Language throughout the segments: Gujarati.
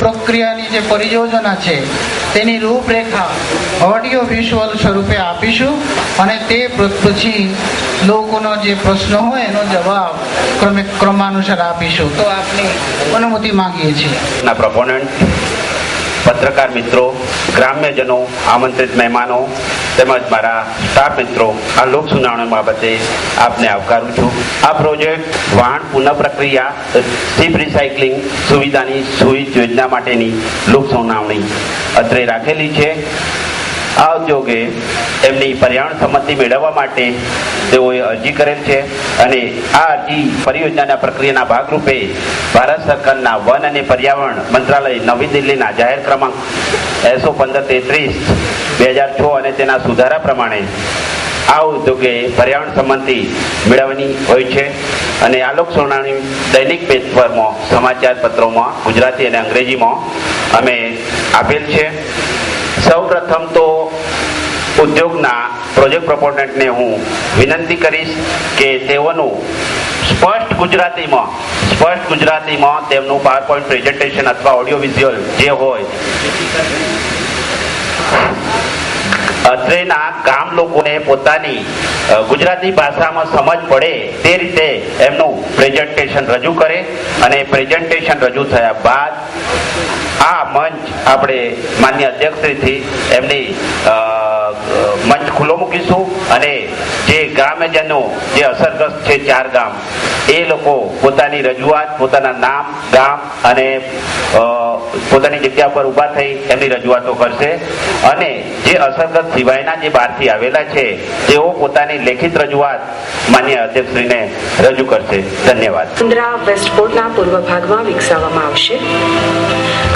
પ્રક્રિયાની જે પરિયોજના છે તેની રૂપરેખા ઓડિયો વિઝ્યુઅલ સ્વરૂપે આપીશું અને તે પછી લોકોનો જે પ્રશ્ન હોય એનો જવાબ ક્રમાનુસાર આપીશું. તો આપની અનુમતિ માંગીએ છીએ. પ્રોપોનન્ટ, પત્રકાર મિત્રો, ગ્રામ્યજનો, આમંત્રિત મહેમાનો તેમજ મારા સ્ટાફ મિત્રો, આ લોક સુનાવણી બાબતે આપને આવકારું છું. આ પ્રોજેક્ટ વાહન પુનઃ પ્રક્રિયા સીપ રિસાયકલિંગ સુવિધાની સુવિધ યોજના માટેની લોક સુનાવણી અત્રે રાખેલી છે. આ ઉદ્યોગે એમની પર્યાવરણ સંમતિ મેળવવા માટે તેઓએ અરજી કરેલ છે અને આ અરજી પરિયોજનાના પ્રક્રિયાના ભાગરૂપે ભારત સરકારના વન અને પર્યાવરણ મંત્રાલય નવી દિલ્હીના જાહેર ક્રમાંક SO 1533/2006 અને તેના સુધારા પ્રમાણે આ ઉદ્યોગે પર્યાવરણ સંમતિ મેળવવાની હોય છે. અને આ લોક સુનાવણી દૈનિક પેપરમાં, સમાચાર પત્રોમાં ગુજરાતી અને અંગ્રેજીમાં અમે આપેલ છે. સૌ પ્રથમ તો ઉદ્યોગના પ્રોજેક્ટ પ્રપોનન્ટને હું વિનંતી કરીશ કે તેઓનું સ્પષ્ટ ગુજરાતીમાં તેમનું પાવરપોઈન્ટ પ્રેઝન્ટેશન અથવા ઓડિયો વિઝ્યુઅલ જે હોય અત્રેના ગામ લોકોને પોતાની ગુજરાતી ભાષામાં સમજ પડે તે રીતે એમનું પ્રેઝન્ટેશન રજૂ કરે અને પ્રેઝન્ટેશન રજૂ થયા બાદ આ મંચ આપણે માન્ય અધ્યક્ષશ્રીથી એમની મંચ ખુલ્લો મૂકીશું અને જે ગ્રામ્યજનો જે અસરગ્રસ્ત છે 4 ગામ એ લોકો પોતાની રજૂઆત, પોતાના નામ, ગામ અને પોતાની જગ્યા પર ઊભા થઈ એમની રજૂઆતો કરશે અને જે અસરગ્રસ્ત સિવાયના જે બહારથી આવેલા છે તેઓ પોતાની લેખિત રજૂઆત માન્ય અધ્યક્ષશ્રીને રજૂ કરશે. ધન્યવાદ. મુન્દ્રા વેસ્ટપોર્ટના પૂર્વ ભાગમાં વિકસાવવામાં આવશે.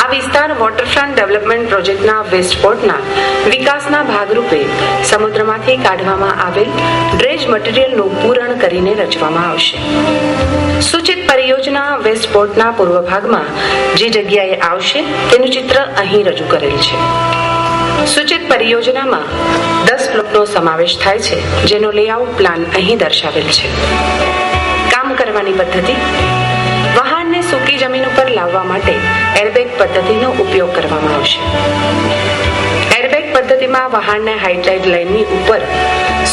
આ વિસ્તાર વોટરફ્રન્ટ ડેવલપમેન્ટ પ્રોજેક્ટના વેસ્ટપોર્ટના વિકાસના ભાગરૂપે સમુદ્રમાંથી કાઢવામાં આવેલ ડ્રેજ મટીરીયલનું પૂરણ કરીને રચવામાં આવશે. સૂચિત પરિયોજના વેસ્ટપોર્ટના પૂર્વ ભાગમાં જે જગ્યાએ આવશે તેનું ચિત્ર અહીં રજૂ કરેલ છે. સૂચિત પરિયોજનામાં 10 બ્લોકનો સમાવેશ થાય છે, જેનો લેઆઉટ પ્લાન અહીં દર્શાવેલ છે. કામ કરવાની પદ્ધતિ: વાહનને સૂકી જમીન ઉપર લાવવા માટે એરબેગ પદ્ધતિનો ઉપયોગ કરવામાં આવશે. એરબેગ પદ્ધતિમાં વાહનને હાઇડ્રાઇડ લાઇનની ઉપર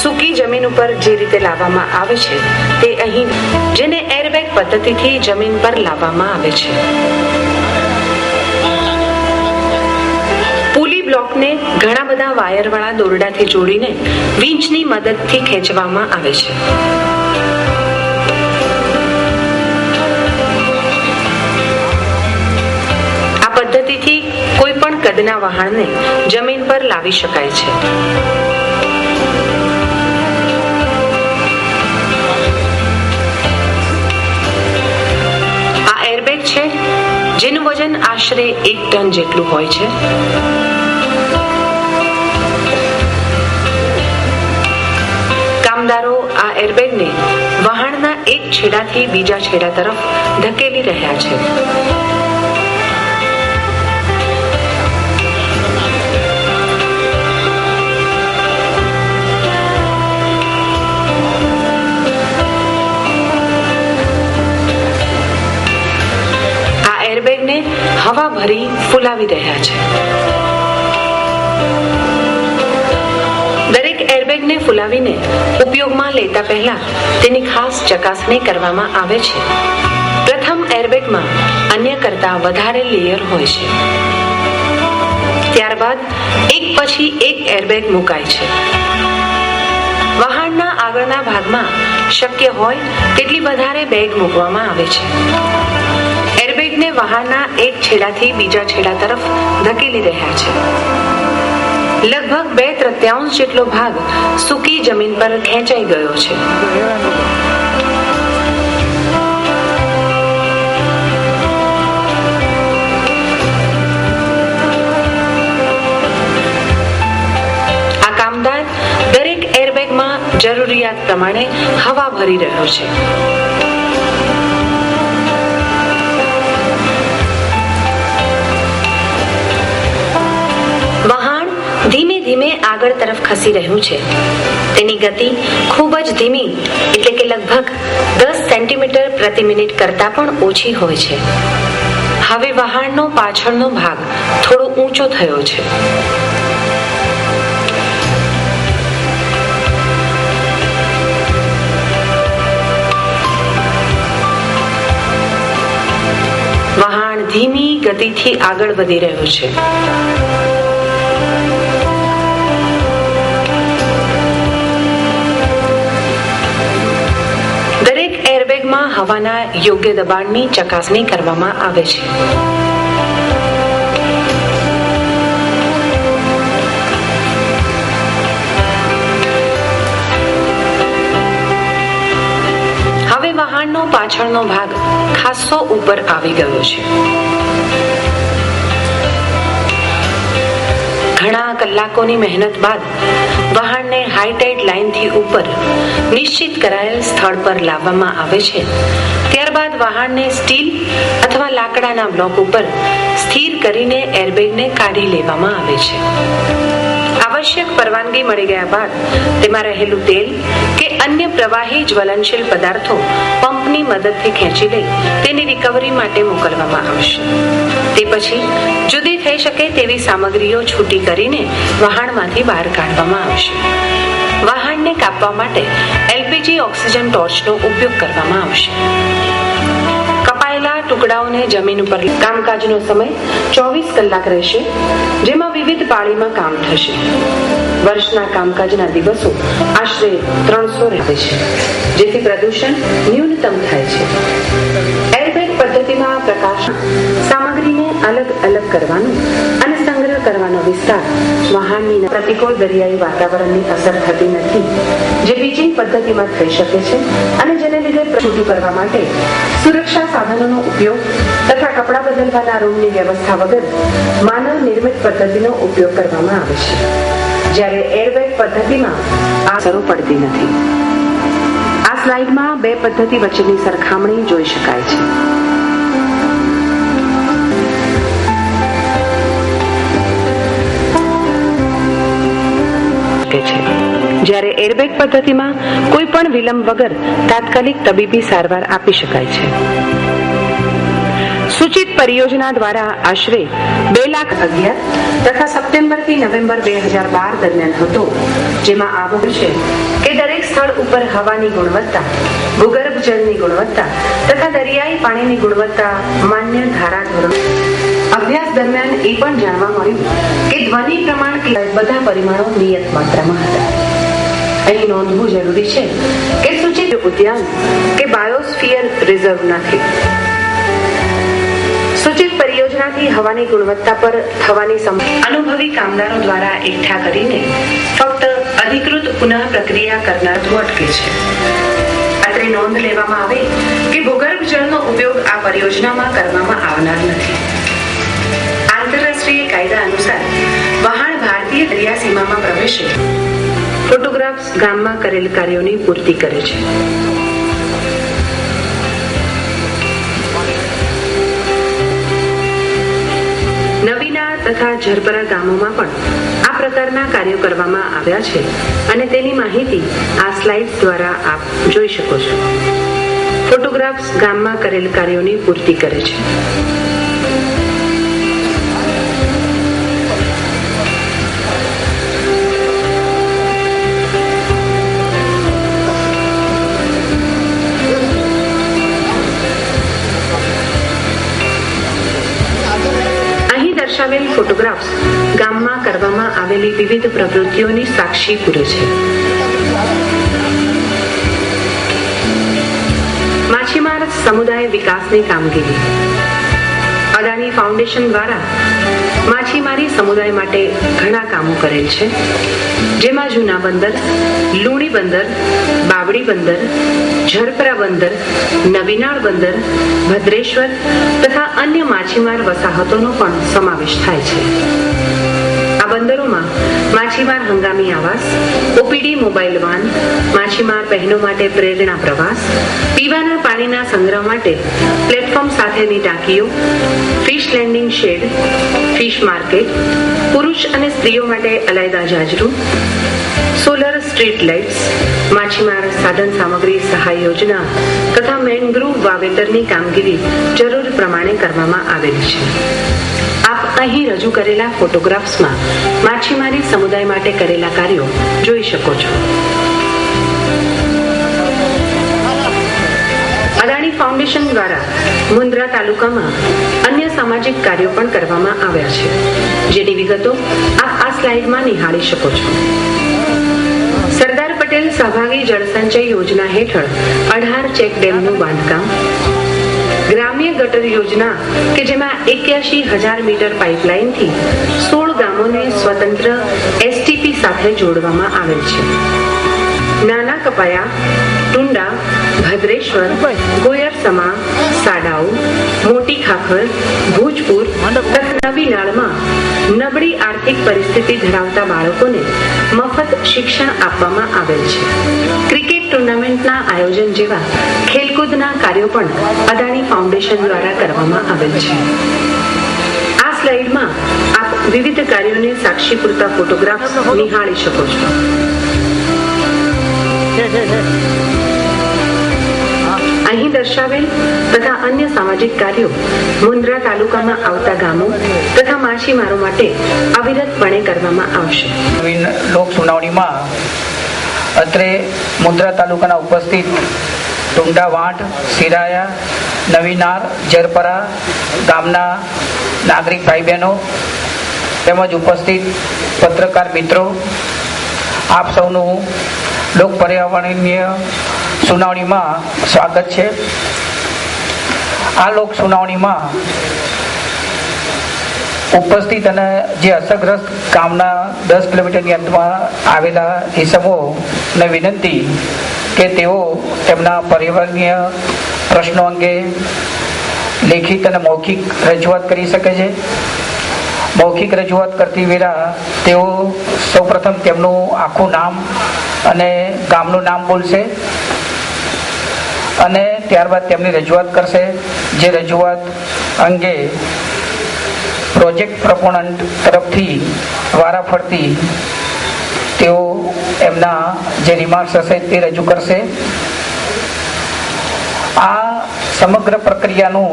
સૂકી જમીન ઉપર જે રીતે લાવવામાં આવે છે તે અહીં, જેને એરબેગ પદ્ધતિથી જમીન પર લાવવામાં આવે છે. પુલી બ્લોકને ઘણા બધા વાયરવાળા દોરડાથી જોડીને વિંચની મદદથી ખેંચવામાં આવે છે. આ પદ્ધતિથી કોઈ પણ કદના વાહનને જમીન પર લાવી શકાય છે. આ એરબેગ છે જેનું વજન આશરે 1 ટન જેટલું હોય છે. કામદારો આ એરબેગને વાહનના એક છેડાથી બીજા છેડા તરફ ધકેલી રહ્યા છે. એરબેગને હવા ભરી ફૂલાવી રહ્યા છે. દરેક એરબેગને ફૂલાવીને ઉપયોગમાં લેતા પહેલા તેની ખાસ ચકાસણી કરવામાં આવે છે. પ્રથમ એરબેગમાં અન્ય કરતા વધારે લેયર હોય છે. ત્યારબાદ એક પછી એક એરબેગ મુકાય છે. વાહનના આગળના ભાગમાં શક્ય હોય તેટલી વધારે બેગ મૂકવામાં આવે છે. એરબેગને વાહનના એક છેડાથી બીજા છેડા તરફ ધકેલી રહ્યા છે. લગભગ 2/3 જેટલો ભાગ સૂકી જમીન પર ખેંચાઈ ગયો છે. આ કામદાર દરેક એરબેગમાં જરૂરિયાત પ્રમાણે હવા ભરી રહ્યો છે. વાહન ધીમે ધીમે આગળ તરફ ખસી રહ્યું છે. તેની ગતિ ખૂબ જ ધીમી, એટલે કે લગભગ 10 સેન્ટીમીટર પ્રતિ મિનિટ કરતા પણ ઓછી હોય છે. હવે વહાણનો પાછળનો ભાગ થોડો ઊંચો થયો છે. વહાણ ધીમી ગતિથી આગળ વધી રહ્યું છે. દરેક એરબેગમાં હવાના યોગ્ય દબાણની ચકાસણી કરવામાં આવે છે. હવે વહાણનો પાછળનો ભાગ ખાસ્સો ઉપર આવી ગયો છે. ઘણા કલાકોની મહેનત બાદ વહાણને હાઈટાઈડ લાઇનથી ઉપર નિશ્ચિત કરાયેલ સ્થળ પર લાવવામાં આવે છે. ત્યારબાદ વહાણને સ્ટીલ અથવા લાકડાના બ્લોક ઉપર સ્થિર કરીને એરબેગને કાઢી લેવામાં આવે છે. આવશ્યક પરવાનગી મળી ગયા બાદ તેમાં રહેલું તેલ કે અન્ય પ્રવાહી જ્વલનશીલ પદાર્થો પંપની મદદથી ખેંચી લઈ તેની રિકવરી માટે મોકલવામાં આવશે. તે પછી જુદી થઈ શકે તેવી સામગ્રીઓ છૂટી કરીને વહાણમાંથી બહાર કાઢવામાં આવશે. વહાણને કાપવા માટે એલપીજી ઓક્સિજન ટોર્ચનો ઉપયોગ કરવામાં આવશે. કપાયેલા ટુકડાઓને જમીન ઉપર કામકાજનો સમય 24 કલાક રહેશે, જેમાં વિવિધ પાળીમાં કામ થશે. વર્ષના કામકાજના દિવસો આશરે 300 રહે છે, જેથી પ્રદૂષણ ન્યૂનતમ થાય છે. એરબેગ પદ્ધતિમાં પ્રકાશ સામગ્રીને અલગ અલગ કરવાનો અને સંગ્રહ કરવાનો વિસ્તાર વહાણની પ્રતિકૂળ દરિયાઈ વાતાવરણની અસર થતી નથી, જે બીજી પદ્ધતિમાં થઈ શકે છે અને જેને લીધે છૂટું કરવા માટે સુરક્ષા સાધનોનો ઉપયોગ તથા કપડાં બદલવાના રૂમની વ્યવસ્થા વગર માનવ નિર્મિત પદ્ધતિનો ઉપયોગ કરવામાં આવે છે. જ્યારે એરબેગ પદ્ધતિમાં આ અસરો પડતી નથી. આ સ્લાઇડમાં બે પદ્ધતિ વચ્ચેની સરખામણી જોઈ શકાય છે. જ્યારે એરબેગ પદ્ધતિમાં કોઈ પણ વિલંબ વગર તાત્કાલિક તબીબી સારવાર આપી શકાય છે. સૂચિત પરિયોજના દ્વારા આશરે 2,11,000 તથા સપ્ટેમ્બર થી નવેમ્બર 2012 દરમિયાન હતો, જેમાં આવશ્યક છે કે દરેક સ્થળ ઉપર હવાની ગુણવત્તા, ભૂગર્ભ જળની ગુણવત્તા તથા દરિયાઈ પાણીની ગુણવત્તા માન્ય ધારાધોરણ. અભ્યાસ દરમિયાન એ પણ જાણવા મળ્યું કે ધ્વનિ પ્રમાણ બધા પરિમાણો નિયત માત્રામાં હતા. અહીં નોંધવું જરૂરી છે કે સૂચિત ઉદ્યાન કે બાયોસ્ફિયર રિઝર્વ નથી. સૂચિત પરિયોજનાથી હવાની ગુણવત્તા પર થવાની અનુભવી કામદારો દ્વારા એકઠા કરીને ફક્ત અધિકૃત પુનઃ પ્રક્રિયા કરનાર અટકે છે. અત્રે નોંધ લેવામાં આવે કે ભૂગર્ભ જળનો ઉપયોગ આ પરિયોજનામાં કરવામાં આવનાર નથી. આંતરરાષ્ટ્રીય કાયદા અનુસાર વહાણ ભારતીય દરિયા સીમામાં પ્રવેશે ફોટોગ્રાફ્સ ગામમાં કરેલ કાર્યોની પૂર્તિ કરે છે. નવીના તથા ઝરપરા ગામોમાં પણ આ પ્રકારના કાર્યો કરવામાં આવ્યા છે અને તેની માહિતી આ સ્લાઇડ્સ દ્વારા આપ જોઈ શકો છો. ફોટોગ્રાફ્સ ગામમાં કરેલ કાર્યોની પૂર્તિ કરે છે. દર્શાવેલ ફોટોગ્રાફ્સ ગામમાં કરવામાં આવેલી વિવિધ પ્રવૃત્તિઓની સાક્ષી પૂરે છે. માછીમાર સમુદાય વિકાસની કામગીરી. અદાણી ફાઉન્ડેશન દ્વારા માછીમારી સમુદાય માટે ઘણા કામો કરેલ છે, જેમાં જૂના બંદર, લુણી બંદર, બાવડી બંદર, ઝરપરા બંદર, નવીનાળ બંદર, ભદ્રેશ્વર તથા અન્ય માછીમાર વસાહતોનો પણ સમાવેશ થાય છે. આ બંદરોમાં માછીમાર હંગામી આવાસ, ઓપીડી મોબાઈલ વાન, માછીમાર બહેનો માટે પ્રેરણા પ્રવાસ, પીવાના પાણીના સંગ્રહ માટે પ્લેટફોર્મ સાથેની ટાંકીઓ, fish landing shed, fish market, પુરુષ અને સ્ત્રીઓ માટે અલાયદા જાજરૂ, સોલર સ્ટ્રીટ લાઇટ્સ, માછીમાર સાધન સામગ્રી સહાય યોજના તથા મેંગ્રુવ વાવેતરની કામગીરી જરૂર પ્રમાણે કરવામાં આવેલી છે. આપ અહીં રજૂ કરેલા ફોટોગ્રાફ્સમાં માછીમારી સમુદાય માટે કરેલા કાર્યો જોઈ શકો છો. અદાણી ફાઉન્ડેશન દ્વારા મુન્દ્રા તાલુકામાં અન્ય સામાજિક કાર્યો પણ કરવામાં આવ્યા છે, જેની વિગતો આપ આ સ્લાઇડમાં નિહાળી શકો છો. સરદાર પટેલ સહભાગી જળસંચય યોજના હેઠળ 18 ચેક ડેમનું બાંધકામ, ગ્રામ્ય ગટર યોજના કે જેમાં 81,000 મીટર પાઇપલાઇનથી 16 ગામોને સ્વતંત્ર એસટીપી સાથે જોડવામાં આવેલ છે. નાના કપાયા, ટુંડા, ભદ્રેશ્વર, ગોયરસમા, સાડાઉ, મોટી ખાખર, ભૂજપુર તથા નવી નાળમાં નબળી આર્થિક પરિસ્થિતિ ધરાવતા બાળકોને મફત શિક્ષણ આપવામાં આવેલ છે. ક્રિકેટ ટુર્નામેન્ટના આયોજન જેવા ખેલકૂદના કાર્યો પણ અદાણી ફાઉન્ડેશન દ્વારા કરવામાં આવેલ છે. આ સ્લાઇડમાં આપ વિવિધ કાર્યોને સાક્ષી પૂરતા ફોટોગ્રાફ્સ નિહાળી શકો છો. અહીં દર્શાવેલ તથા અન્ય સામાજિક કાર્યો મુન્દ્રા તાલુકામાં આવતા ગામો તથા માછીમારો માટે અવિરતપણે કરવામાં આવશે. લોક સુનાવણીમાં અત્રે મુન્દ્રા તાલુકાના ઉપસ્થિત ટુંડા વાંટ, સિરાયા, નવીનાર, જરપરા ગામના નાગરિક ભાઈ બહેનો તેમજ ઉપસ્થિત પત્રકાર મિત્રો, આપ સૌનું લોક પર્યાવરણીય સુનાવણીમાં સ્વાગત છે. આ લોક સુનાવણીમાં ઉપસ્થિત અને જે અસરગ્રસ્ત ગામના 10 કિલોમીટરની અંતમાં આવેલા ઇસમોને વિનંતી કે તેઓ તેમના પર્યાવરણીય પ્રશ્નો અંગે લેખિત અને મૌખિક રજૂઆત કરી શકે છે. મૌખિક રજૂઆત કરતી વેળા તેઓ સૌપ્રથમ તેમનું આખું નામ અને ગામનું નામ બોલશે અને ત્યારબાદ તેમની રજૂઆત કરશે. જે રજૂઆત અંગે પ્રોજેક્ટ પ્રપોનન્ટ તરફથી વારાફરતી તેઓ એમના જે રિમાર્ક્સ હશે તે રજૂ કરશે. આ સમગ્ર પ્રક્રિયાનું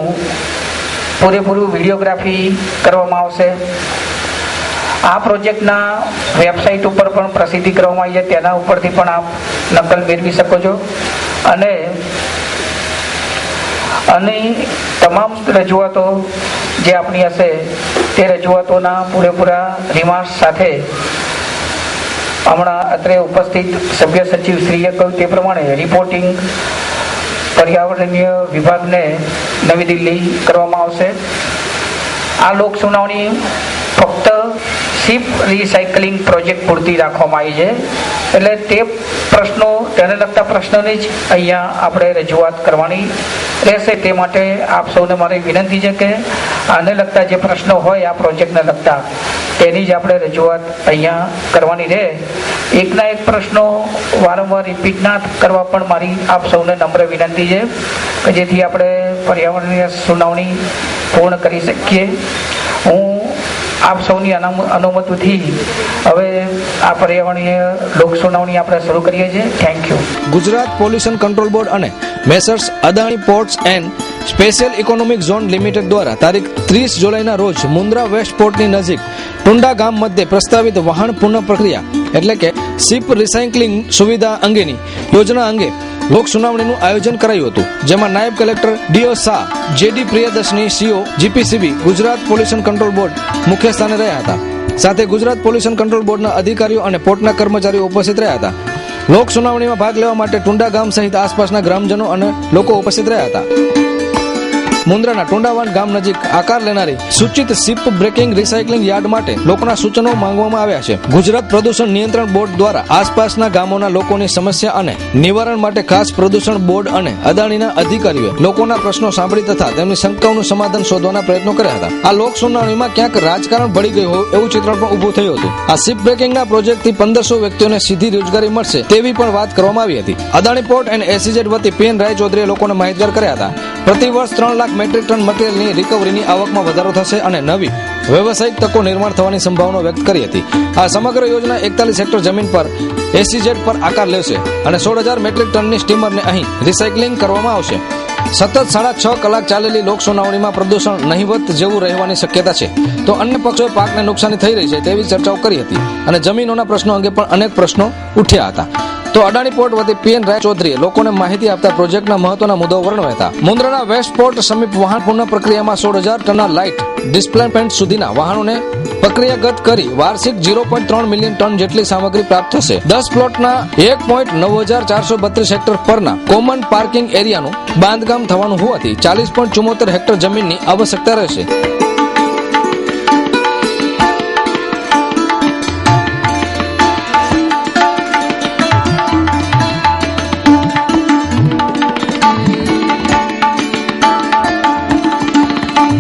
પૂરેપૂરું વિડીયોગ્રાફી કરવામાં આવશે. આ પ્રોજેક્ટના વેબસાઇટ ઉપર પણ પ્રસિદ્ધિ કરવામાં આવી છે, તેના ઉપરથી પણ આપ નકલ મેળવી શકો છો. અને તમામ રજૂઆતો જે આપણી હશે તે રજૂઆતોના પૂરેપૂરા રિમાર્ક્સ સાથે હમણાં અત્રે ઉપસ્થિત સભ્ય સચિવ શ્રીએ કહ્યું તે પ્રમાણે રિપોર્ટિંગ પર્યાવરણીય વિભાગને નવી દિલ્હી કરવામાં આવશે. આ લોક સુનાવણી ફક્ત શિપ રિસાયકલિંગ પ્રોજેક્ટ પૂરતી રાખવામાં આવી છે, એટલે તે પ્રશ્નો, તેને લગતા પ્રશ્નોની જ અહીંયા આપણે રજૂઆત કરવાની રહેશે. તે માટે આપ સૌને મારી વિનંતી છે કે આને લગતા જે પ્રશ્નો હોય આ પ્રોજેક્ટને લગતા તેની જ આપણે રજૂઆત અહીંયા કરવાની રહે. એકના એક પ્રશ્નો વારંવાર રિપીટ ના કરવા પણ મારી આપ સૌને નમ્ર વિનંતી છે કે જેથી આપણે પર્યાવરણીય સુનાવણી પૂર્ણ કરી શકીએ. હું આપ સૌની અનુમતિથી હવે આ પર્યાવરણીય લોક સુનાવણી આપણે શરૂ કરીએ છીએ. Thank you. Gujarat pollution control board અને messrs Adani ports and special economic zone limited દ્વારા તારીખ 30 જુલાઈના રોજ મુન્દ્રા વેસ્ટ પોર્ટની નજીક ટુંડા ગામ મધ્યે પ્રસ્તાવિત વહાણ પુનઃ પ્રક્રિયા એટલે કે શિપ રિસાયકલિંગ સુવિધા અંગેની યોજના અંગે લોક સુનાવણીનું આયોજન કરાયું હતું, જેમાં નાયબ collector DO Shah, JD Priyadarshini, CO GPCB, Gujarat pollution control board મુખ્ય સ્થાને રહ્યા હતા. સાથે ગુજરાત પોલ્યુશન કંટ્રોલ બોર્ડના અધિકારીઓ અને પોર્ટના કર્મચારીઓ ઉપસ્થિત રહ્યા હતા. લોક સુનાવણીમાં ભાગ લેવા માટે ટુંડા ગામ સહિત આસપાસના ગ્રામજનો અને લોકો ઉપસ્થિત રહ્યા હતા. મુન્દ્રાના ટુંડાવાન ગામ નજીક આકાર લેનારી સૂચિત શિપ બ્રેકિંગ રિસાયકલિંગ યાર્ડ માટે લોકોના સૂચનો માંગવામાં આવ્યા છે. ગુજરાત પ્રદૂષણ નિયંત્રણ બોર્ડ દ્વારા આસપાસના ગામોના લોકોની સમસ્યા અને નિવારણ માટે ખાસ પ્રદૂષણ બોર્ડ અને અદાણીના અધિકારીઓએ લોકોના પ્રશ્નો સાંભળી તથા તેમની શંકાઓનું સમાધાન શોધવાના પ્રયત્નો કર્યા હતા. આ લોક સુનાવણીમાં ક્યાંક રાજકારણ ભળી ગયું હોય એવું ચિત્ર પણ ઉભું થયું હતું. આ શિપ બ્રેકિંગના પ્રોજેક્ટથી 1500 વ્યક્તિઓને સીધી રોજગારી મળશે તેવી પણ વાત કરવામાં આવી હતી. અદાણી પોર્ટ એન્ડ એસીઝેડ વતી પીએન રાય ચૌધરીએ લોકોને માહિતગાર કર્યા હતા. પ્રતિ વર્ષ 3 લાખ મેટ્રિક ટન મટીરીયલની રિકવરીની આવકમાં વધારો થશે અને નવી વ્યવસાયિક તકો નિર્માણ થવાની સંભાવના વ્યક્ત કરી હતી. આ સમગ્ર યોજના 41 હેક્ટર જમીન પર એસીઝેડ પર આકાર લેશે અને 16,000 મેટ્રિક ટનની સ્ટીમરને અહીં રિસાયકલિંગ કરવામાં આવશે. સતત 6.5 કલાક ચાલેલી લોક સુનાવણીમાં પ્રદૂષણ નહિવત જેવું રહેવાની શક્યતા છે, તો અન્ય પક્ષોએ પાકને નુકસાની થઈ રહી છે તેવી ચર્ચાઓ કરી હતી અને જમીનોના પ્રશ્નો અંગે પણ અનેક પ્રશ્નો ઉઠ્યા હતા. તો અદાણી પોર્ટ વતી પીએન રાય ચૌધરીએ લોકોને માહિતી આપતા પ્રોજેક્ટના મહત્વના મુદ્દાઓ વર્ણવ્યા હતા. મુન્દ્રાના વેસ્ટ પોર્ટ સમીપ વાહન પુનઃ પ્રક્રિયામાં 16,000 ટનના લાઇટ ડિસ્પ્લેસમેન્ટ સુધીના વાહનોને પ્રક્રિયાગત કરી વાર્ષિક 0.3 મિલિયન ટન જેટલી સામગ્રી પ્રાપ્ત થશે. 10 પ્લોટના 1.9432 હેક્ટર પરના કોમન પાર્કિંગ એરિયાનું બાંધકામ થવાનું હોવાથી 40.74 હેક્ટર જમીનની આવશ્યકતા રહેશે.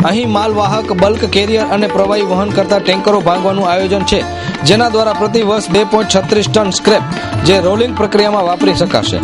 અહીં માલવાહક, બલ્ક કેરિયર અને પ્રવાહી વહન કરતા ટેન્કરો ભાંગવાનું આયોજન છે, જેના દ્વારા પ્રતિ વર્ષ 2.36 ટન સ્ક્રેપ જે રોલિંગ પ્રક્રિયામાં વાપરી શકાશે.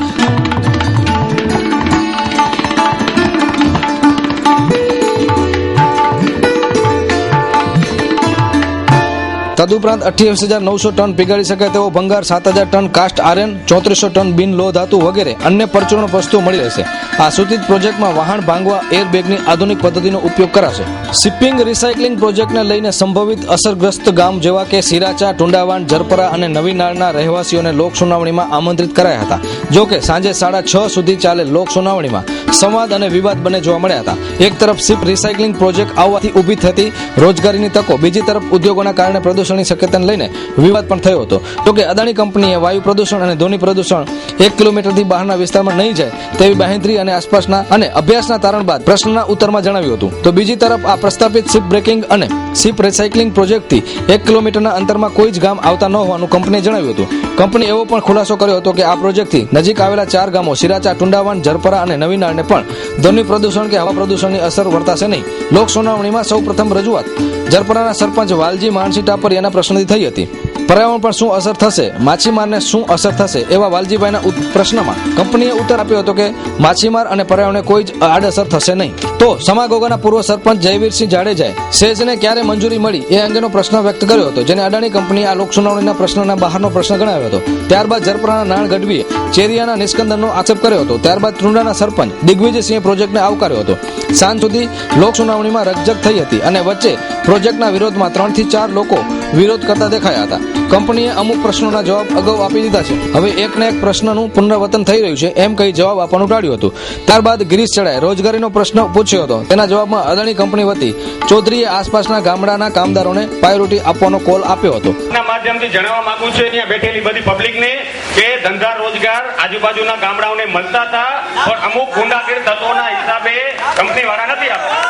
તદુપરાંત 28,900 ટન પીગાળી શકાય તેવો ભંગાર, 7,000 ટન કાસ્ટ આયર્ન, 3400 ટન બિન લોહ ધાતુ વગેરે અન્ય પરચુરણ વસ્તુઓ મળી રહેશે. આ સૂચિત પ્રોજેક્ટમાં વાહન ભાંગવા એરબેગની આધુનિક પદ્ધતિનો ઉપયોગ કરાશે. શિપિંગ રિસાયકલિંગ પ્રોજેક્ટને લઈને સંભવિત અસરગ્રસ્ત ગામ જેવા કે સિરાચા, ટુંડાવાન, જરપરા અને નવી નાળના રહેવાસીઓને લોક સુનાવણીમાં આમંત્રિત કરાયા હતા. જો કે સાંજે 6:30 સુધી ચાલે લોક સુનાવણીમાં સંવાદ અને વિવાદ બંને જોવા મળ્યા હતા. એક તરફ શિપ રિસાયકલિંગ પ્રોજેક્ટ આવવાથી ઊભી થતી રોજગારીની તકો, બીજી તરફ ઉદ્યોગોના કારણે પ્રદૂષણની શક્યતાને લઈને વિવાદ પણ થયો હતો. જોકે અદાણી કંપનીએ વાયુ પ્રદૂષણ અને ધ્વનિ પ્રદૂષણ 1 કિલોમીટરથી બહારના વિસ્તારમાં નહીં જાય તેવી બાંહેધરી અને આસપાસના અને અભ્યાસના તારણ બાદ પ્રશ્નના ઉત્તરમાં જણાવ્યું હતું. તો બીજી તરફ આ પ્રસ્તાપિત શિપ બ્રેકિંગ અને શિપ રિસાયકલિંગ પ્રોજેક્ટથી 1 કિલોમીટરના અંતરમાં કોઈ જ ગામ આવતા ન હોવાનું કંપનીએ જણાવ્યું હતું. કંપની એવો પણ ખુલાસો કર્યો હતો કે આ પ્રોજેક્ટથી નજીક આવેલા 4 ગામો સિરાચા, ટુંડાવાન, જરપરા અને નવી નાળને પણ ધ્વનિ પ્રદૂષણ કે હવા પ્રદૂષણની અસર વર્તાશે નહીં. લોક સુનાવણીમાં સૌ પ્રથમ રજૂઆત જરપરાના સરપંચ વાલજી માણસી ટાપરિયાના પ્રશ્નથી થઈ હતી. પર્યાવરણ પર શું અસર થશે, માછીમારને શું અસર થશે એવા વાલજીભાઈના પ્રશ્નમાં કંપનીએ ઉત્તર આપ્યો હતો કે માછીમાર અને પર્યાવરણને કોઈ જ આડઅસર થશે નહીં. તો સમાગોગાના પૂર્વ સરપંચ જયવીરસિંહ જાડેજાએ સેજને ક્યારે મંજૂરી મળી એ અંગેનો પ્રશ્ન વ્યક્ત કર્યો હતો, જેને અદાણી કંપનીએ આ લોક સુનાવણીના પ્રશ્નના બહારનો પ્રશ્ન ગણાવ્યો હતો. ત્યારબાદ જરપરાના નાણ ગઢવીએ ચેરિયાના નિષ્કંદનનો આક્ષેપ કર્યો હતો. ત્યારબાદ ટુંડાના સરપંચ દિગ્વિજયસિંહે પ્રોજેક્ટને આવકાર્યો હતો. સાંજ સુધી લોક સુનાવણીમાં રકઝક થઈ હતી અને વચ્ચે પ્રોજેક્ટના વિરોધમાં 3 થી 4 લોકો વિરોધ કરતા દેખાયા હતા. કંપનીએ અમુક પ્રશ્નોના જવાબ અગાઉ આપી દીધા છે. હવે એકને એક પ્રશ્નનું પુનરાવર્તન થઈ રહ્યું છે એમ કહી જવાબ આપવાનું ટાળ્યું હતું. ત્યારબાદ ગિરીશ ચડાએ રોજગારીનો પ્રશ્ન પૂછ્યો હતો. તેના જવાબમાં અદાણી કંપની વતી ચૌધરીએ આસપાસના ગામડાના કામદારોને પ્રાયોરિટી આપવાનો કોલ આપ્યો હતો. માધ્યમથી જણાવવા માંગુ છું અહીંયા બેઠેલી બધી પબ્લિકને કે ધંધા રોજગાર આજુબાજુના ગામડાઓને મળતા હતા, પણ અમુક ગુંડાગીર તત્વોના હિસાબે કંપની વાળા નથી આપતા.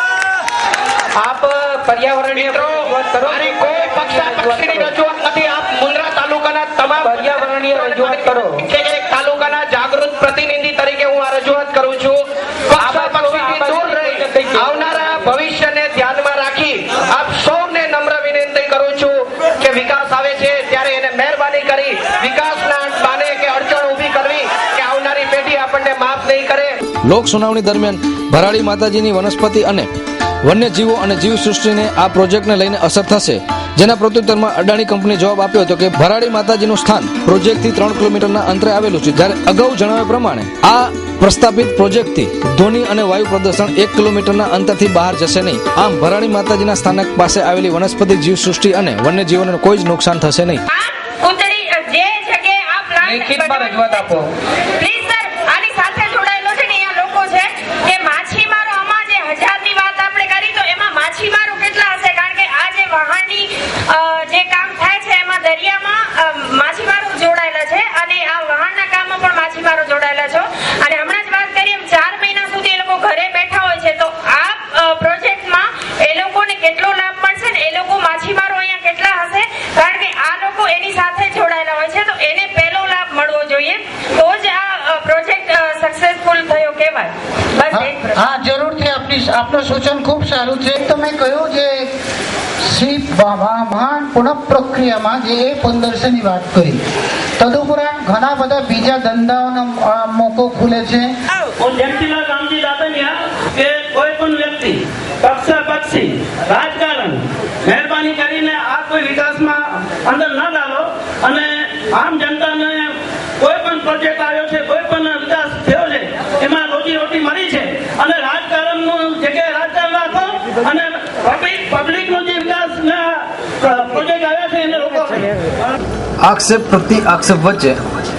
આપ પર્યાવરણીય રજૂઆત કરો. મારી કોઈ પક્ષની રજૂઆત નથી. આપ મુન્દ્રા તાલુકાના તમામ પર્યાવરણીય રજૂઆત કરો. એક તાલુકાના જાગૃત પ્રતિનિધિ તરીકે હું આ રજૂઆત કરું છું. પક્ષથી દૂર રહી આવનારા ભવિષ્યને ધ્યાનમાં રાખી આપ સૌને નમ્ર વિનંતી કરું છું કે વિકાસ આવે છે ત્યારે એને મહેરબાની કરી વિકાસના બાને કે અડચણ ઊભી કરવી કે આવનારી પેઢી આપણને માફ નહીં કરે. લોક સુનાવણી દરમિયાન ભરાડી માતાજીની વનસ્પતિ અને વન્યજીવો અને જીવસૃષ્ટિને આ પ્રોજેક્ટને લઈને અસર થશે, જેના પ્રત્યુત્તરમાં અદાણી કંપનીએ જવાબ આપ્યો હતો કે ભરાડી માતાજીનું સ્થાન પ્રોજેક્ટથી 3 કિલોમીટરના અંતરે આવેલું છે, જ્યારે અગાઉ જણાવ્યા પ્રમાણે આ પ્રસ્તાપિત પ્રોજેક્ટથી ધ્વનિ અને વાયુ પ્રદૂષણ 1 કિલોમીટરના અંતરથી બહાર જશે નહીં. આમ ભરાડી માતાજીના સ્થાનક પાસે આવેલી વનસ્પતિ, જીવસૃષ્ટિ અને વન્યજીવોને કોઈ જ નુકસાન થશે નહીં. લેખિતમાં રજૂઆત આપો. પ્લીઝ સર, આની સાથે જોડાયેલો છે ને અહીંયા લોકો છે કે માછીમારો, આમાં જે 1000ની વાત આપણે કરી તો એમાં માછીમારો કેટલા હશે? કારણ કે આ જે વહાણની જે કામ થાય છે એમાં દરિયામાં માછીમારો જોડાયેલા છે અને આ વહાણના કામમાં પણ માછીમારો જોડાયેલા છે. અને હમણાં જ વાત કરી એમ 4 મહિના સુધી એ લોકો ઘરે બેઠા હોય છે. તો આ ને એ લોકો માછીમારો અહીંયા કેટલા હશે, કારણ કે આ લોકો એની સાથે જોડાયેલા હોય છે, તો એને પહેલો લાભ મળવો જોઈએ, તો જ આ પ્રોજેક્ટ સક્સેસફુલ થયો કહેવાય. બસ એ જ પ્રશ્ન. હા, જરૂરથી આપનું સૂચન ખૂબ સારું છે. તમે કહ્યું જે શ્રી વાહન પુનઃ પ્રક્રિયામાં જે A1500 ની વાત કરી, તદુપરાંત ઘણા બધા બીજા ધંધાઓનો મોકો ખુલે છે. હું જયંતિલાલ રામજી દાદનિયા કે કોઈ પણ વ્યક્તિ પક્ષી રાજકારણ મહેરબાની કરીને આ કોઈ વિકાસમાં અંદર ન ડાલો, અને આમ જનતાને કોઈ પણ પ્રોજેક્ટ આવ્યો છે, કોઈ પણ વિકાસ થયો છે, એમાં રોજી રોટી મળી છે, અને રાજકારણનું જગ્યાએ રાજકારણ રાખો, અને પબ્લિકનો જે વિકાસના પ્રોજેક્ટ આવ્યા છે એને રોકો. આક્ષેપ પ્રતિ આક્ષેપ વચ્ચે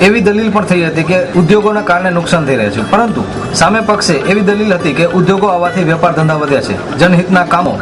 એવી દલીલ પણ થઈ હતી કે ઉદ્યોગોના કારણે નુકસાન થઈ રહ્યા છે, પરંતુ સામે પક્ષે એવી દલીલ હતી કે ઉદ્યોગો આવવાથી વેપાર ધંધા વધ્યા છે, જનહિતના કામો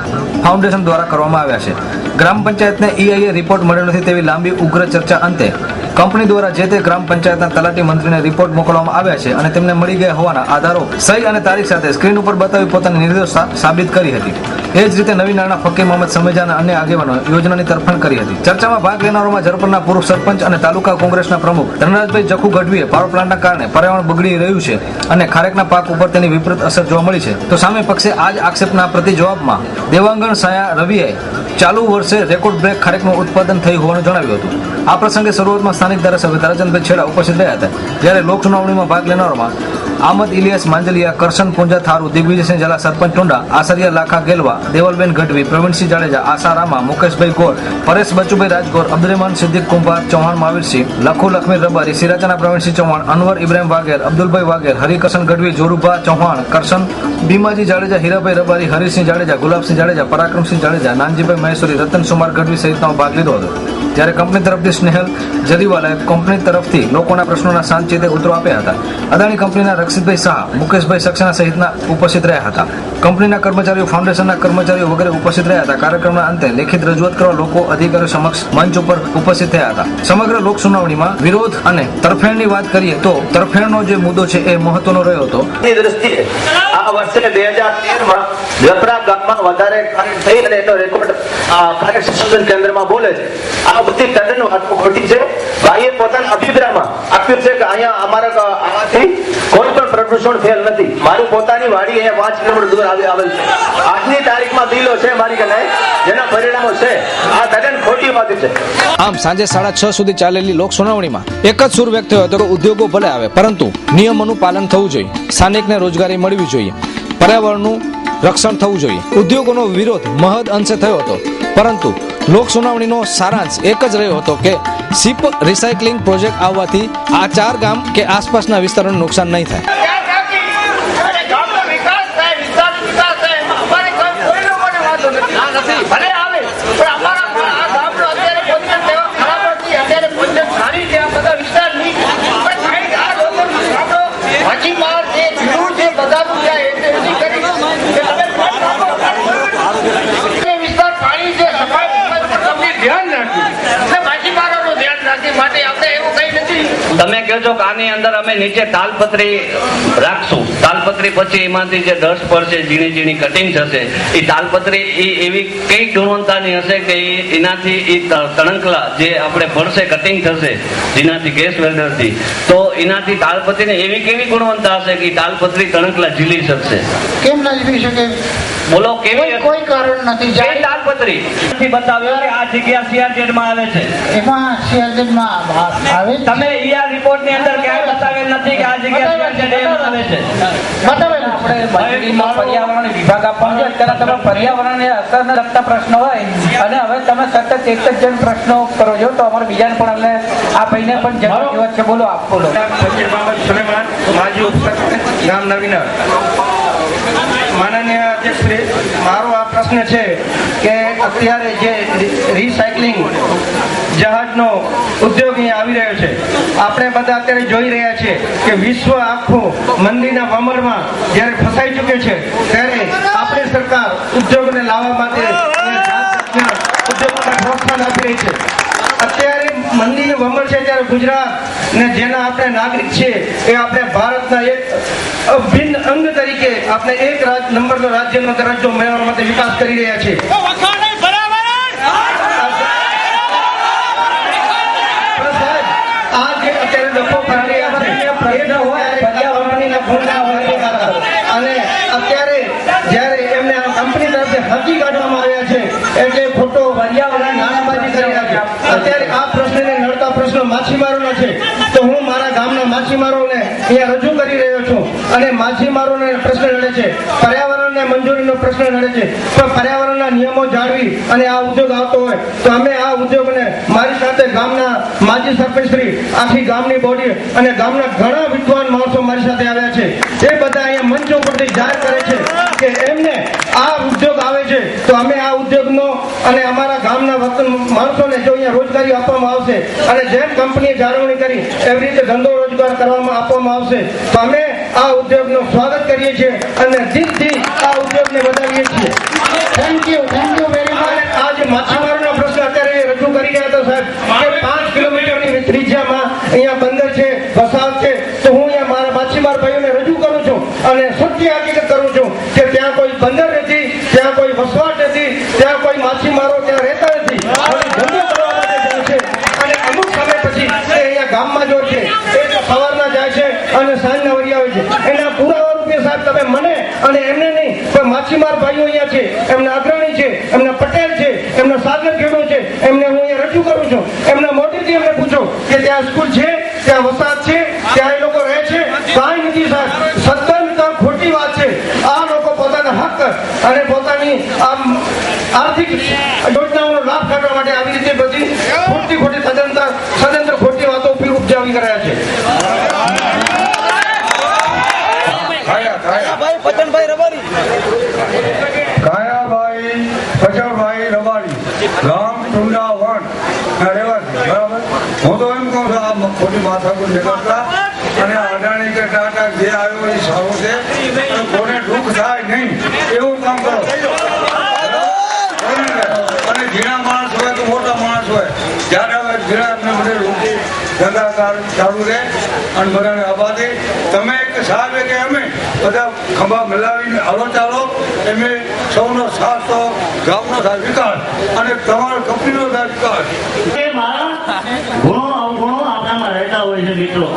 ફાઉન્ડેશન દ્વારા કરવામાં આવ્યા છે. ગ્રામ પંચાયતને EIA રિપોર્ટ મળ્યો નથી તેવી લાંબી ઉગ્ર ચર્ચા અંતે કંપની દ્વારા જે તે ગ્રામ પંચાયતના તલાટી મંત્રીને રિપોર્ટ મોકલવામાં આવ્યા છે, અને તેમને મળી ગયા હોવાના આધારો સહી અને તારીખ સાથે સ્ક્રીન ઉપર બતાવી પોતાની નિર્દોષતા સાબિત કરી હતી. એ જ રીતે નવી નાણા ફકીર મોહમ્મદ સમેજા અને અન્ય આગેવાનો યોજનાની તરફેણ કરી હતી. ચર્ચામાં ભાગ લેનારોમાં ઝરપરના પૂર્વ સરપંચ અને તાલુકા કોંગ્રેસના પ્રમુખ ધનરાજભાઈ જખુ ગઢવીએ પાવર પ્લાન્ટના કારણે પર્યાવરણ બગડી રહ્યું છે અને ખારેકના પાક ઉપર તેની વિપરીત અસર જોવા મળી છે, તો સામે પક્ષે આ જ આક્ષેપના પ્રતિ જવાબમાં દેવાંગણ સાયા રવિએ ચાલુ વર્ષે રેકોર્ડ બ્રેક ખારેકનું ઉત્પાદન થયું હોવાનું જણાવ્યું હતું. આ પ્રસંગે શરૂઆતમાં સ્થાનિક ધારાસભ્ય તારાચંદભાઈ છેડા ઉપસ્થિત રહ્યા હતા, જ્યારે લોક સુનાવણીમાં ભાગ લેનારોમાં આમદ ઇલિયાસ માંજલિયા, કરશન પુંજા થારુ, દિગ્વિજયસિંહ ઝાલા, સરપંચ ટુંડા, આસરિયા લાખા ગેલવા, દેવલબેન ગઢવી, પ્રવીણસિંહ જાડેજા, આશા રામા, મુકેશભાઈ ગોર, પરેશ બચુભાઈ રાજગોર, અબ્દુલરહમાન સિદ્દીક કુંભાર, ચૌહાણ મહાવીરસિંહ, લખુ લખમીર રબારી, સિરાજાના પ્રવીણસિંહ ચૌહાણ, અનવર ઇબ્રાહિમ વાઘેર, અબ્દુલભાઈ વાઘેર, હરિકશન ગઢવી, જોરુભા ચૌહાણ, કરશન ભીમાજી જાડેજા, હીરાભાઈ રબારી, હરિસિંહ જાડેજા, ગુલાબસિંહ જાડેજા, પરાક્રમસિંહ જાડેજા, નાનજીભાઈ મહેશ્વરી, રતન સુમાર ગઢવી સહિતનો ભાગ લીધો હતો. જ્યારે કંપની તરફથી સ્નેહલ જરીવાલાએ કંપની તરફથી લોકોના પ્રશ્નોના શાંતિતે ઉત્તરો આપ્યા હતા. અદાણી કંપનીના રક્ષિતભાઈ શાહ, મુકેશભાઈ સક્સેના સહિતના ઉપસ્થિત રહ્યા હતા. કંપનીના કર્મચારીઓ, ફાઉન્ડેશનના કર્મચારીઓ વગેરે ઉપસ્થિત રહ્યા હતા. કાર્યક્રમના અંતે લેખિત રજૂઆત કરવા લોકો અધિકારીઓ સમક્ષ મંચ ઉપર ઉપસ્થિત થયા હતા. સમગ્ર લોક સુનાવણીમાં વિરોધ અને તરફેણની વાત કરીએ તો તરફેણનો જે મુદ્દો છે એ મહત્વનો રહ્યો હતો. દ્રષ્ટિએ આ વર્ષે 2013માં જપરા ગામમાં વધારે ખારેક થઈ અને એનો રેકોર્ડ ખારેક સંશોધન કેન્દ્રમાં બોલે છે. આ બધી તદ્દન વાતો ખોટી છે. ભાઈએ પોતાના અભિપ્રાયમાં આપ્યું છે કે અહીંયા અમારા આવાથી કોઈ પણ પ્રદૂષણ થયેલ નથી. મારી પોતાની વાડી અહીંયા 5 કિલોમીટર દૂર આવેલ છે. આજની તારીખમાં બિલો છે મારી કને જેના પરિણામો છે. આ તદ્દન ખોટી વાત છે. આમ સાંજે 6:30 સુધી ચાલેલી લોક સુનાવણીમાં એક જ સુર વ્યક્ત થયો હતો કે ઉદ્યોગો ભલે આવે, પરંતુ નિયમોનું પાલન થવું જોઈએ, સ્થાનિકને રોજગારી મળવી જોઈએ, પર્યાવરણનું રક્ષણ થવું જોઈએ. ઉદ્યોગોનો વિરોધ મહદ અંશે થયો હતો, પરંતુ લોક સુનાવણીનો સારાંશ એક જ રહ્યો હતો કે સીપ રિસાયકલિંગ પ્રોજેક્ટ આવવાથી આ 4 ગામ કે આસપાસના વિસ્તારોને નુકસાન નહીં થાય. તમે કહો છો કે આની અંદર અમે નીચે તાલપત્રી રાખશું, તાલપત્રી પછી એમાંથી જે ડસ્ટ પડશે, ઝીણી ઝીણી કટિંગ થશે, એ તાલપત્રી એ એવી કઈ ગુણવત્તાની હશે કે એનાથી એ તણંકલા જે આપણે પડશે, કટિંગ થશે જેનાથી ગેસ વેલ્ડરથી, તો એનાથી તાલપત્રીને એવી કેવી ગુણવત્તા હશે કે તાલપત્રી તણંકલા ઝીલી શકશે? કેમ ન જીવી શકે? બોલો કેવી? કોઈ કારણ નથી. તાલપત્રી બતાવ્યો કે આ જગ્યા CRZ માં આવે છે, એમાં CRZ માં આવે. તમે રિપોર્ટ ની અંદર ક્યાંય બતાવેલ નથી કે આ જગ્યા CRZ માં આવે છે. બતાવેલ આપણે પર્યાવરણ વિભાગ આપવાનું છે. અત્યારે તમે પર્યાવરણને અસરને લગતા પ્રશ્નો હોય અને હવે તમે સતત એક જ જણ પ્રશ્નો કરો છો, તો અમારે બીજાને પણ અમને આ ભાઈને પણ જરૂરત છે. બોલો આપ બોલો. માજી ઉપસરપંચ ગામ નવીનગર. માનનીય અધ્યક્ષશ્રી, મારો આ પ્રશ્ન છે કે અત્યારે જે રિસાયકલિંગ જહાજનો ઉદ્યોગ અહીંયા આવી રહ્યો છે, આપણે બધા અત્યારે જોઈ રહ્યા છીએ કે વિશ્વ આખું મંદીના ભમરમાં જ્યારે ફસાઈ ચૂકે છે, ત્યારે આપણી સરકાર ઉદ્યોગને લાવવા માટે ઉદ્યોગોને પ્રોત્સાહન આપી રહી છે. અત્યારે મંદીનું ભમર છે ત્યારે ગુજરાત ને જેના આપણે નાગરિક છીએ એ આપણે ભારતના એક અભિન્ન અંગ તરીકે આપણે એક નંબરનો રાજ્યનો દરજ્જો મેળવવા માટે વિકાસ કરી રહ્યા છીએ. ખોટો નાણાબાજી કરી રહ્યા છે. અત્યારે આ પ્રશ્નને નડતા પ્રશ્નો માછીમારોનો છે, તો હું મારા ગામના માછીમારોને અહીંયા રજૂ કરી રહ્યો છું. અને માછીમારોને પ્રશ્ન નડે છે, પર્યાવરણને મંજૂરીનો પ્રશ્ન નડે છે, પણ પર્યાવરણના નિયમો જાળવી અને આ ઉદ્યોગ આવતો હોય તો અમે આ ઉદ્યોગને મારી સાથે ગામના માજી સરપંચશ્રી, આખી ગામની બોડી અને ગામના ઘણા વિદ્વાન માણસો મારી સાથે આવ્યા છે. એ બધા અહીંયા મંચ ઉપરથી જાહેર કરે છે કે એમને આ ઉદ્યોગ આવે છે તો અમે આ ઉદ્યોગનો અને અમારા ગામના માણસોને જો અહીંયા રોજગારી આપવામાં આવશે અને જેમ કંપનીએ જાળવણી કરી એવી રીતે ધંધો રોજગાર કરવામાં આપવામાં આવશે તો અમે આ ઉદ્યોગનું સ્વાગત કરીએ છીએ અને દિલથી આ ઉદ્યોગને વધાવીએ છીએ. Thank you very much. આ જે માછીમારોનો પ્રશ્ન અત્યારે રજૂ કરી રહ્યા હતા સાહેબ, કે 5 કિલોમીટરની ત્રિજ્યામાં અહીંયા બંદર છે, વસાહત છે, તો હું અહીંયા મારા માછીમાર ભાઈઓને રજૂ કરું છું અને સત્ય હકીકત કરું છું કે ત્યાં કોઈ બંદર નથી, ત્યાં કોઈ વસવાટ નથી, ત્યાં કોઈ માછીમારો ત્યાં રહેતા નથી. અને ધંધો કરવા માટે જાય છે અને અમુક સમય પછી એ અહીંયા ગામમાં જો છે એ તો સવારના જાય છે અને સાંજના વળી આવે છે. એના પુરાવા રૂપે સાહેબ તમે મને અને એમને નહીં પણ માછીમાર ભાઈઓ અહીંયા છે, એમના અગ્રણી છે, એમના પટેલ છે, એમના સાગર ખેડૂત છે, એમને હું અહીંયા રજૂ કરું છું. એમના મોઢેથી એમને પૂછો કે ત્યાં સ્કૂલ છે, ત્યાં વસાહત છે, ત્યાં એ લોકો રહે છે? કાંઈ નથી સાહેબ, સત્તર ખોટી વાત છે. આ લોકો પોતાના હક અને પોતાની આર્થિક યોજનાઓનો લાભ કાઢવા માટે આવી રીતે બધી ખોટી સદંતર ખોટી વાતો ઉપજાવી કર્યા છે. કાયાભાઈ પટેલભાઈ રબારી, ગામ ટુંડા વન રહેવાસી. બરાબર, હું તો એમ કહું છું આ ખોટી માથાકૂટ નીકળતા અને અદાણી કે ટાટા જે આવ્યો એ સારું છે, કોને દુઃખ થાય નહીં એવું કામ કરો. અને ઝીણા માણસ હોય કે મોટા માણસ હોય, જ્યારે ઝીણા એમને બધે રોટી ધંધા ચાલુ રહે અને બધાને આબાદી. તમે સાહેબ કે અમે બધા ખંભા મિલાવીને હલો ચાલો, એમે સૌનો સાથ તો ગામનો થાય વિકાસ અને તમારા કંપનીનો થાય વિકાસ. ગુણો અવગુણો આપણામાં રહેતા હોય છે મિત્રો.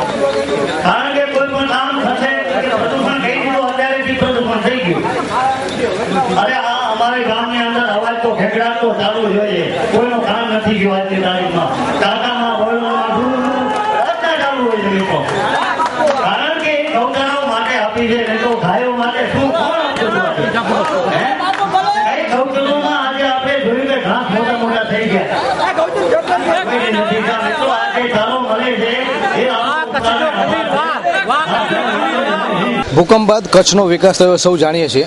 કારણ કે કોઈ પણ કામ થશે પ્રદૂષણ થઈ ગયું, અત્યારેથી પ્રદૂષણ થઈ ગયું. અરે આ અમારી ગામની અંદર અવાજ તો ખેગડાતો ચાલુ જોઈએ, કોઈનું કામ નથી ગયું આજની તારીખમાં. ટાટામાં વડોદરામાં રસ્તા ચાલુ હોય છે મિત્રો. કારણ કે ગૌચરાઓ માટે આપી છે, નહીં તો ગાયો માટે શું કોણ આપતું હતું? ગૌચરોમાં આજે આપણે જોયું કે ઘાસ મોટા મોટા થઈ ગયા. ભૂકંપ બાદ કચ્છનો વિકાસ થયો સૌ જાણીએ છીએ.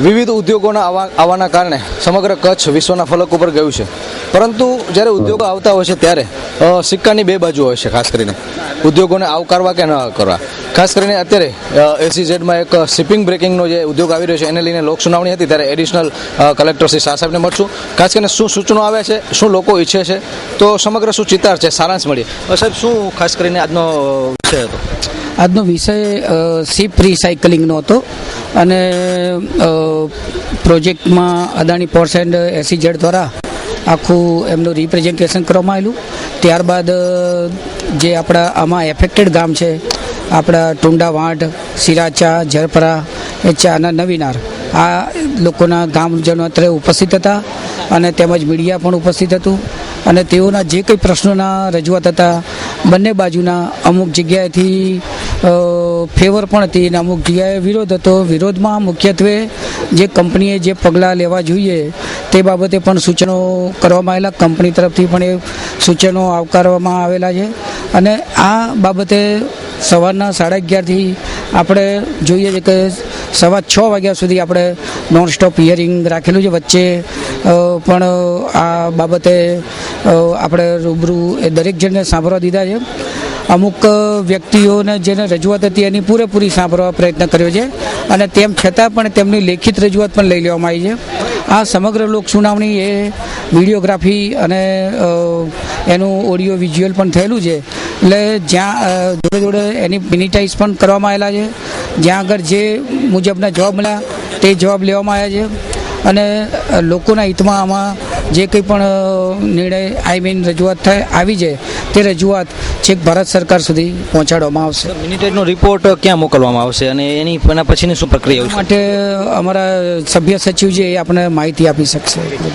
વિવિધ ઉદ્યોગોના આવવાના કારણે સમગ્ર કચ્છ વિશ્વના ફલક ઉપર ગયું છે. પરંતુ જ્યારે ઉદ્યોગો આવતા હોય છે ત્યારે સિક્કાની બે બાજુ હોય છે. ખાસ કરીને ઉદ્યોગોને આવકારવા કે ન આવકારવા. ખાસ કરીને અત્યારે એસીઝેડમાં એક શિપિંગ બ્રેકિંગનો જે ઉદ્યોગ આવી રહ્યો છે એને લઈને લોક સુનાવણી હતી, ત્યારે એડિશનલ કલેક્ટર શ્રી શાહ સાહેબને મળશું. ખાસ કરીને શું સૂચનો આવ્યા છે, શું લોકો ઈચ્છે છે, તો સમગ્ર શું ચિતાર છે, સારાંશ મળીએ. સાહેબ, શું ખાસ કરીને આજનો વિષય હતો? આજનો વિષય શિપ રિસાયકલિંગનો હતો અને પ્રોજેક્ટમાં અદાણી પોર્ટ્સ એન્ડ એસીઝેડ દ્વારા આખું એમનું રિપ્રેઝન્ટેશન કરવામાં આવેલું. ત્યારબાદ જે આપણા આમાં એફેક્ટેડ ગામ છે, આપણા ટુંડા વાંઢ, સિરાચા, ઝરપરા, એચાના નવીનાર, આ લોકોના ગામજનો અત્રે ઉપસ્થિત હતા અને તેમજ મીડિયા પણ ઉપસ્થિત હતું. અને તેઓના જે કંઈ પ્રશ્નોના રજૂઆત હતા, બંને બાજુના અમુક જગ્યાએથી ફેવર પણ હતી અને અમુક જગ્યાએ વિરોધ હતો. વિરોધમાં મુખ્યત્વે જે કંપનીએ જે પગલાં લેવા જોઈએ તે બાબતે પણ સૂચનો કરવામાં આવેલા. કંપની તરફથી પણ એ સૂચનો આવકારવામાં આવેલા છે. અને આ બાબતે સવારના 11:30થી આપણે જોઈએ છે કે 6:15 વાગ્યા સુધી આપણે નોન સ્ટોપ હિયરિંગ રાખેલું છે. વચ્ચે પણ આ બાબતે આપણે રૂબરૂ એ દરેક જણને સાંભળવા દીધા છે. અમુક વ્યક્તિઓને જેને રજૂઆત હતી એની પૂરેપૂરી સાંભળવા પ્રયત્ન કર્યો છે અને તેમ છતાં પણ તેમની લેખિત રજૂઆત પણ લઈ લેવામાં આવી છે. આ સમગ્ર લોક સુનાવણી એ વિડીયોગ્રાફી અને એનું ઓડિયો વિઝ્યુઅલ પણ થયેલું છે. એટલે જ્યાં જોડે જોડે એની મિનિટાઇઝ પણ કરવામાં આવેલા છે. જ્યાં આગળ જે મુજબના જવાબ મળ્યા તે જવાબ લેવામાં આવ્યા છે અને લોકોના હિતમાં આમાં જે કંઈ પણ નિર્ણય રજૂઆત આવી છે તે રજૂઆત છેક ભારત સરકાર સુધી પહોંચાડવામાં આવશે. મિનિટેડનો રિપોર્ટ ક્યાં મોકલવામાં આવશે અને એના પછીની શું પ્રક્રિયા માટે અમારા સભ્ય સચિવ છે એ આપણે માહિતી આપી શકશે.